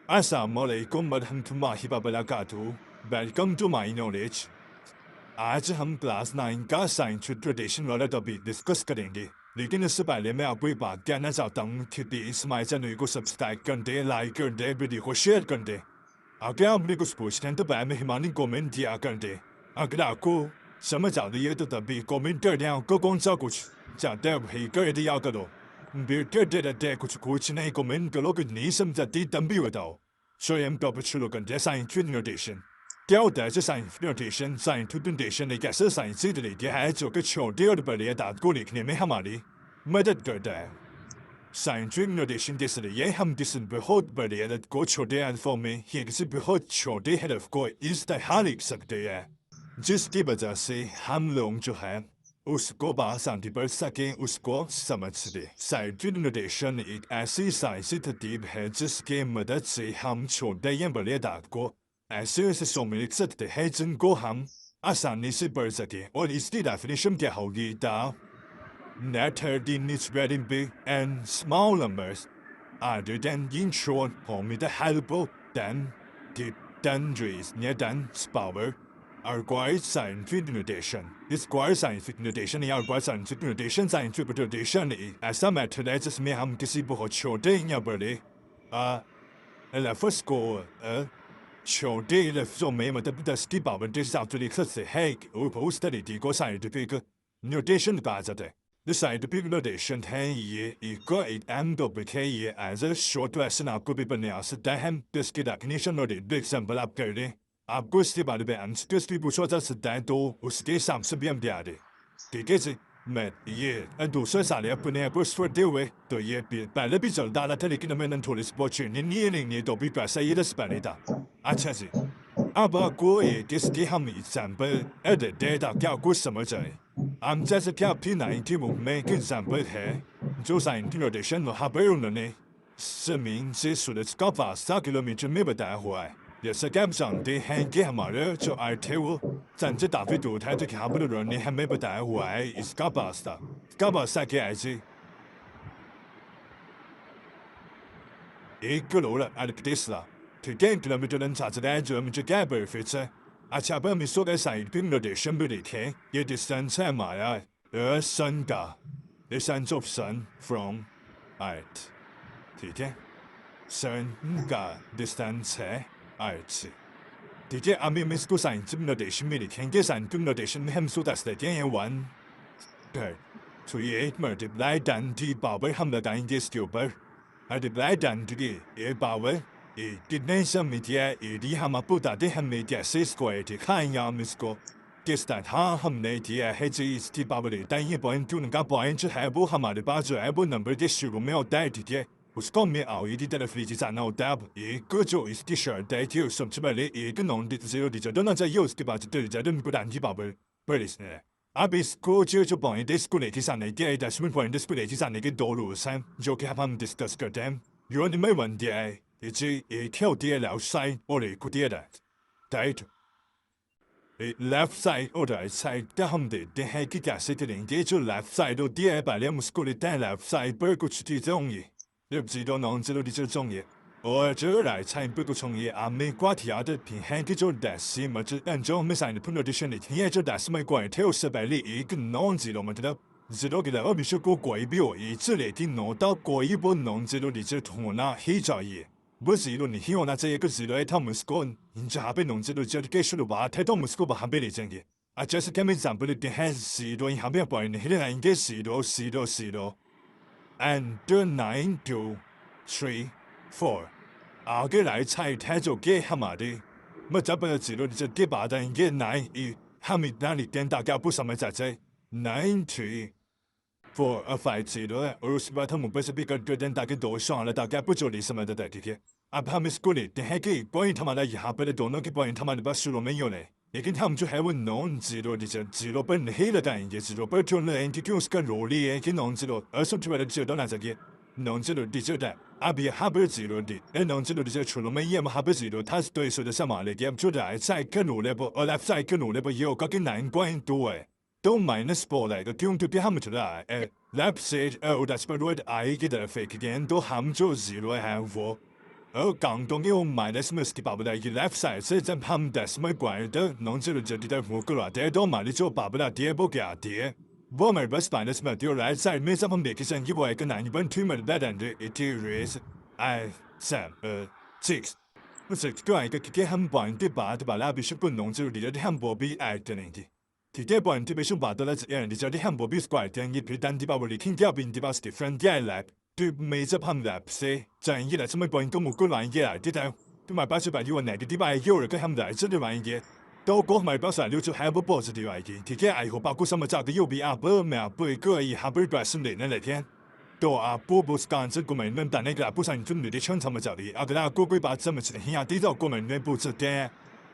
Assalamualaikum warahmatullahi wabarakatuh. Welcome to my knowledge. आज हम class 9 का साइंस ट्रेडिशन वाला टॉपिक डिस्कस करेंगे, लेकिन इससे पहले मैं आपको एक बात कहना चाहता हूँ कि प्लीज हमारे चैनल को सब्सक्राइब कर दे, लाइक कर दे, वीडियो को शेयर कर दे। अगर आपने कुछ पूछना है तो बाद में हिमानी कमेंट दिया कर दे। अगर आपको समझ आ रही है तो तभी कमेंट कर दे, आपको कौन सा कुछ चाहते हैं वही कर दिया करो। फिर करते रहते कुछ कुछ नहीं कमेंट करो, कुछ नहीं समझाती तब भी बताओ। स्वयं टॉपिक शुरू कर दे। साइंस नोटेशन क्या होता है? साइंस नोटेशन नोटेशन एक ऐसा साइंसी तरीका है जो कि छोटे और बड़े अदाद को लिखने में हमारी मदद करता है। साइंटिफिक नोटेशन के जरिए हम किसी बहुत बड़े अदद को छोटे अल्फों में या किसी बहुत छोटे हरफ को इस तरह लिख सकते हैं जिसकी वजह से हम लोग जो है उसको आसानी पढ़ सकें, उसको समझ सकें। साइंटिफिक नोटेशन एक ऐसी साइंसी तरतीब है जिसके मदद से हम छोटे या बड़े अदाद को ऐसे हिस्सों में लिख सकते हैं जिनको हम आसानी से पढ़ सकें। और इसकी डेफिनेशन क्या होगी? Net 13 is very big and small numbers, other than in short form with the help of then, the tendries near then's power, are quite scientific notation. This quite scientific notation या quite scientific notation scientific notation ऐसा method है जिसमें हम किसी बहुत छोटे या बड़े लफ्ज़ को छोटे लफ्ज़ों में मतलब 10 की पावर के हिसाब से लिख सकते हैं और उस तरीके को साइंटिफिक नोटेशन कहा जाता है। The scientific notation है ये एक अहम टॉपिक है। ये एज ए शॉर्ट लेसन आपको भी बना सकता है। इसकी डेफिनेशन और एग्जाम्पल आप कर दें, आपको इसके बारे में आंसर भी पूछा जा सकता है तो उसके हिसाब से भी हम तैयार है। ठीक है जी, मैं ये दूसरे साल अपने आप को छोड़ते हुए तो ये पहले भी चल डाला था, लेकिन मैंने थोड़ी सी बहुत नहीं तो भी पैसा ये दस पहले था। अच्छा जी, अब आपको इसके हम एग्जाम्पल दे ताकि आपको समझ आए। हम जैसे कि आपकी 90 में एक एग्जाम्पल है जो साइंटिफिक नोटेशन वहाँ पर उन्होंने जमीन से सूरज का फासला किलोमीटर में बताया हुआ है। जैसा कि आप जानते हैं कि हमारा जो अर्थ है वो सन से काफी दूर है, तो यहाँ पर उन्होंने हमें बताया हुआ है इसका फासला क्या है जी? 1 kilo अड़तीस लाख, ठीक है, किलोमीटर अंदाजा जो मुझे क्या परफेक्ट है। अच्छा, अब हम इसको साइंटिफिक नोटेशन भी देखें। ये डिस्टेंस है हमारा सन का, डिस्टेंस ऑफ सन फ्रॉम अर्थ, ठीक है, सन का डिस्टेंस है अर्थ से। ठीक है, अब हम इसको साइंटिफिक नोटेशन में लिखेंगे। साइंटिफिक नोटेशन में हम इसको दस देते हैं 1 तो ये 8 मल्टीप्लाई 10 की पावर हम लगाएंगे इसके ऊपर, मल्टीप्लाई 10 की ये पावर कितने समितिया यदि हम आपको बताते हमें कैसे स्क्वायर दिखाएंगे हम इसको किस तरह हमने दिया है जी। इसकी पावर ये पॉइंट उनका पॉइंट जो है वो हमारे पास जो है वो नंबर के शुरू में होता है, ठीक है, उसको हमें आगे की तरफ लीजिए जाना होता है। अब एक जो इसकी शर्त है कि सबसे पहले एक नॉन जीरो डिजिट होना चाहिए, उसके बाद उनको की पावर पर इसने अब इसको जो पॉइंट इसको लेके जाने के दशमलव पॉइंट इसको लेके जाने के 2 रूल्स हैं जो कि हम डिस्कस करते हैं। जो नंबर 1 दिया है एक है होती है लेफ्ट साइड और एक होती है राइट। लेफ्ट साइड और राइट साइड का हम देखते हैं कि कैसे करेंगे। जो लेफ्ट साइड होती है पहले हम उसको लेते हैं, लेफ्ट साइड पर कुछ चीज़ें होंगी, जब जीरो नॉन जीरो डिजिट होंगे, और जो राइट साइड पर कुछ होंगे। हमें क्या याद रखनी है कि जो डेसिमल जो हमें साइंटिफिक नोटेशन लिखनी है, जो डेसिमल पॉइंट है उससे पहले एक नॉन जीरो मतलब जीरो के अलावा विश्व को कोई भी हो एक लेकिन नौ तक कोई वो नॉन जीरो डिजिट होना ही चाहिए। वो जीरो नहीं होना चाहिए कि जीरो है तो हम उसको जहाँ पे नॉन जीरो डिजिट के शुरुआत है तो हम उसको वहाँ पे ले जाएंगे। अच्छा, से क्या हम एग्जाम्पल लेते हैं, जीरो यहाँ पे पॉइंट नहीं लगाएंगे, जीरो जीरो जीरो एंड 9 2 3 4 आगे राइट साइड है जो कि हमारे मतलब जीरो डिजिट के बाद आएंगे 9। हम इतना लिखते हैं ताकि आपको समझ आ जाए 9 3 4 5 0 है, और उसके बाद हम ऊपर से भी कट कर दें ताकि 2 आना ताकि आपको चोरी समझ आता है, ठीक है। अब हम इसको लेते हैं कि पॉइंट हमारा यहाँ पर दोनों के पॉइंट हमारे पास शुरू में ही होने, लेकिन हम जो है वो नॉन जीरो डिजिट जीरो पर नहीं लगाएंगे, जीरो पर क्यों लगाएंगे क्योंकि उसका रोल ही है कि नॉन जीरो सबसे पहले जीरो ना सके नॉन जीरो डिजिट है। अब यहाँ पर जीरो नॉन जीरो डिजिट शुरू में ये वहाँ पर जीरो था तो इस वजह से हमारे अब जो राइट साइड का रोल है और लेफ्ट साइड का रोल है ये होगा कि 9.2 है तो माइनस 4 आएगा क्योंकि हम चला है लेफ्ट साइड उधर पर रोड आई की तरफ एक तो हम जो जीरो है वो 而广东有买的什么 ski 巴不得一 left side 是真他们的什么怪的，弄起了这里的胡格拉的都买的就巴不得跌不给啊跌。我们不是买的什么丢来在没什么没给上一外个男一本推门的人的 it is I Sam six。我是个一个给他们办的吧的吧，那必须不弄起了的他们不必爱的那的。ที่ได้บอลที่ไปชุบบาตัวละจะอย่างที่จะได้ฮัมบอบิสกวาดยังยิดพิดันที่บ่าวลิขิงที่บินที่บ่าวสตีฟานที่ไอแลบที่ไม่จะพังแลบเซ่จะอย่างที่ละจะไม่บอลก็มุกุลวันยี่ที่เดียวที่มาบ้านชุบอยู่วันไหนที่บ่าวอยู่แล้วก็ฮัมได้จะได้วันยี่ตัวก็ไม่บ่าวสาย溜就还不保持的วันยี่ที่แค่ไอ้หัวปากกูสมัยจากที่อยู่บีอาเบอร์แม่เบอร์ก็ไอ้ฮัมเบอร์แบบสำเร็จนั่นแหละที่ตัวอาบูบูสการจะกูไม่เริ่มแต่ในกระปุกสันจุนหรือที่ช่างทำมาจากที่อาก็ได้กูกูบ้าจะมาจากที่อาที่เรากูไม่เริ่มปูจะแก่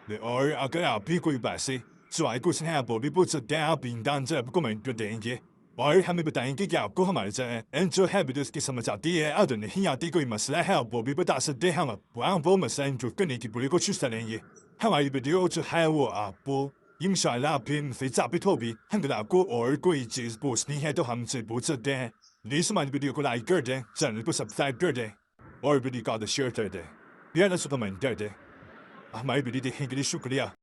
หรืออาก็ได้พี่กูบ้าสิ在故事下不比不知道平淡这不过门的电影，而还没不电影给搞过好嘛这，按照还不就是给什么叫第二的呢？现在第个嘛是来还不比不大是的哈嘛，不然我们三就跟你给不离个去三年耶，还嘛一不就就还我啊不。因啥那边非咋被逃避，很个那个而贵就是不是你还都还是不知道，你是嘛你不就过来一个的，真的不是在个的，而不你搞的学的，别人说他们的，啊，买不你的很给你说个呀。